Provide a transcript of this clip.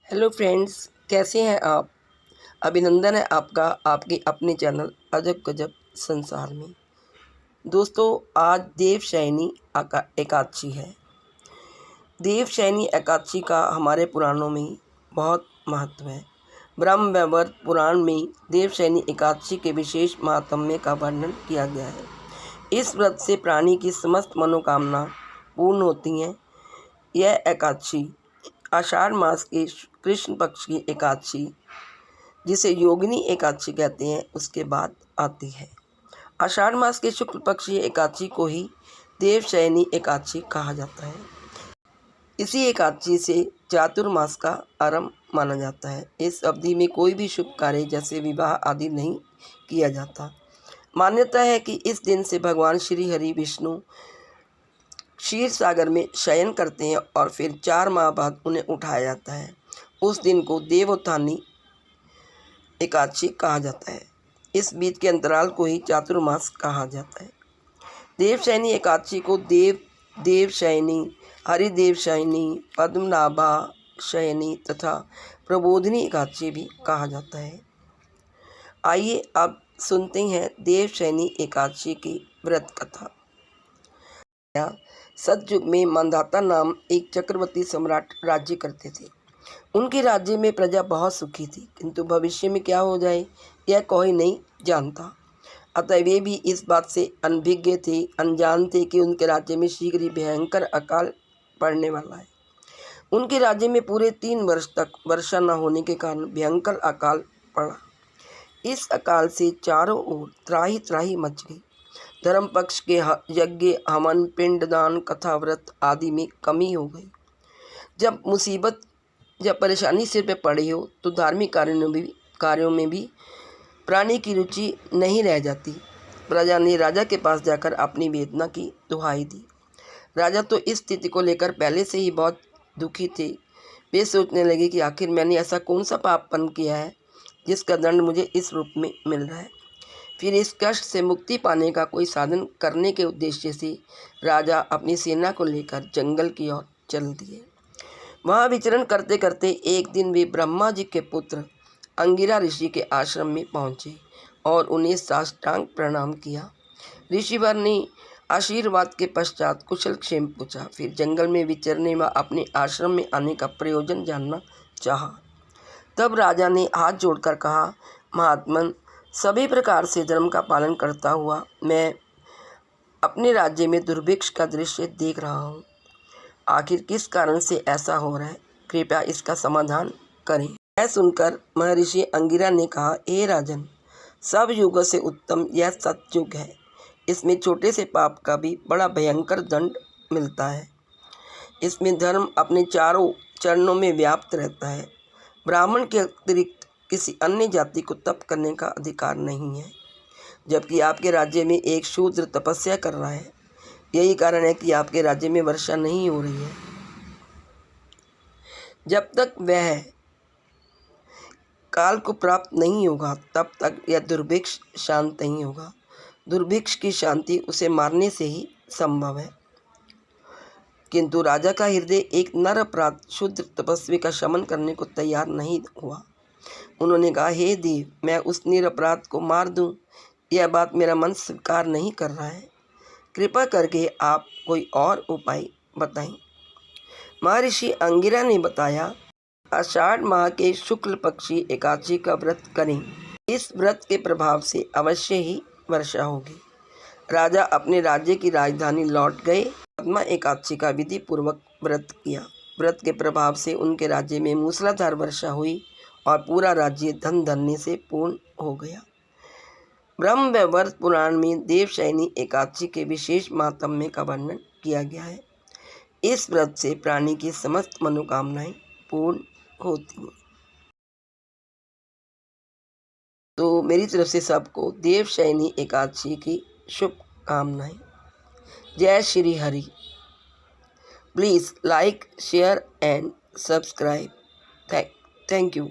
Hello friends, कैसे हैं आप। अभिनंदन है आपका आपके अपने चैनल अजब गजब संसार में। दोस्तों, आज देवशयनी एकादशी है। देवशयनी एकादशी का हमारे पुराणों में बहुत महत्व है। ब्रह्म वैवर्त पुराण में देवशयनी एकादशी के विशेष महात्म्य का वर्णन किया गया है। इस व्रत से प्राणी की समस्त मनोकामना पूर्ण होती हैं। यह एकादशी आषाढ़ मास के कृष्ण पक्ष की एकादशी, जिसे योगिनी एकादशी कहते हैं, उसके बाद आती है। आषाढ़ मास के शुक्ल पक्ष की एकादशी को ही देवशयनी एकादशी कहा जाता है। इसी एकादशी से चातुर्मास का आरंभ माना जाता है। इस अवधि में कोई भी शुभ कार्य जैसे विवाह आदि नहीं किया जाता। मान्यता है कि इस दिन से भगवान श्री हरि विष्णु क्षीर सागर में शयन करते हैं और फिर 4 माह बाद उन्हें उठाया जाता है। उस दिन को देवोत्थानी एकादशी कहा जाता है। इस बीच के अंतराल को ही चातुर्मास कहा जाता है। देवशयनी एकादशी को देवशयनी, हरिदेवशयनी, पद्मनाभा शयनी तथा प्रबोधिनी एकादशी भी कहा जाता है। आइए अब सुनते हैं देवशयनी एकादशी की व्रत कथा। सतयुग में मंधाता नाम एक चक्रवर्ती सम्राट राज्य करते थे। उनके राज्य में प्रजा बहुत सुखी थी, किंतु भविष्य में क्या हो जाए यह कोई नहीं जानता। अतः वे भी इस बात से अनभिज्ञ थे, अनजान थे कि उनके राज्य में शीघ्र ही भयंकर अकाल पड़ने वाला है। उनके राज्य में पूरे 3 वर्ष तक वर्षा न होने के कारण भयंकर अकाल पड़ा। इस अकाल से चारों ओर त्राही त्राही मच गई। धर्म पक्ष के यज्ञ, हवन, पिंडदान, कथा, व्रत आदि में कमी हो गई। जब परेशानी सिर पे पड़ी हो तो धार्मिक कार्यों में भी प्राणी की रुचि नहीं रह जाती। प्रजा ने राजा के पास जाकर अपनी वेदना की दुहाई दी। राजा तो इस स्थिति को लेकर पहले से ही बहुत दुखी थे। वे सोचने लगे कि आखिर मैंने ऐसा कौन सा पापपन किया है जिसका दंड मुझे इस रूप में मिल रहा है। फिर इस कष्ट से मुक्ति पाने का कोई साधन करने के उद्देश्य से राजा अपनी सेना को लेकर जंगल की ओर चल दिए। वहाँ विचरण करते करते एक दिन वे ब्रह्मा जी के पुत्र अंगिरा ऋषि के आश्रम में पहुँचे और उन्हें साष्टांग प्रणाम किया। ऋषिवर ने आशीर्वाद के पश्चात कुशल क्षेम पूछा। फिर जंगल में विचरने व अपने आश्रम में आने का प्रयोजन जानना चाहा। तब राजा ने हाथ जोड़कर कहा, महात्मन, सभी प्रकार से धर्म का पालन करता हुआ मैं अपने राज्य में दुर्भिक्ष का दृश्य देख रहा हूँ। आखिर किस कारण से ऐसा हो रहा है, कृपया इसका समाधान करें। यह सुनकर महर्षि अंगिरा ने कहा, हे राजन, सब युगों से उत्तम यह सतयुग है। इसमें छोटे से पाप का भी बड़ा भयंकर दंड मिलता है। इसमें धर्म अपने चारों चरणों में व्याप्त रहता है। ब्राह्मण के अतिरिक्त किसी अन्य जाति को तप करने का अधिकार नहीं है, जबकि आपके राज्य में एक शूद्र तपस्या कर रहा है। यही कारण है कि आपके राज्य में वर्षा नहीं हो रही है। जब तक वह काल को प्राप्त नहीं होगा तब तक यह दुर्भिक्ष शांत नहीं होगा। दुर्भिक्ष की शांति उसे मारने से ही संभव है। किंतु राजा का हृदय एक नर अपराध शुद्ध तपस्वी का शमन करने को तैयार नहीं हुआ। उन्होंने कहा, हे देव, मैं उस निरपराध को मार दूं, यह बात मेरा मन स्वीकार नहीं कर रहा है। कृपा करके आप कोई और उपाय बताएं। महर्षि अंगिरा ने बताया, आषाढ़ माह के शुक्ल पक्षी एकादशी का व्रत करें। इस व्रत के प्रभाव से अवश्य ही वर्षा होगी। राजा अपने राज्य की राजधानी लौट गए। पद्मा एकादशी का विधि पूर्वक व्रत किया। व्रत के प्रभाव से उनके राज्य में मूसलाधार वर्षा हुई और पूरा राज्य धन धन्य से पूर्ण हो गया। ब्रह्म वैवर्त पुराण में देवशयनी एकादशी के विशेष महात्म्य का वर्णन किया गया है। इस व्रत से प्राणी की समस्त मनोकामनाएं पूर्ण होती हैं। तो मेरी तरफ से सबको देवशयनी एकादशी की शुभकामनाएं। जय Shri Hari. Please like, share and subscribe. Thank you.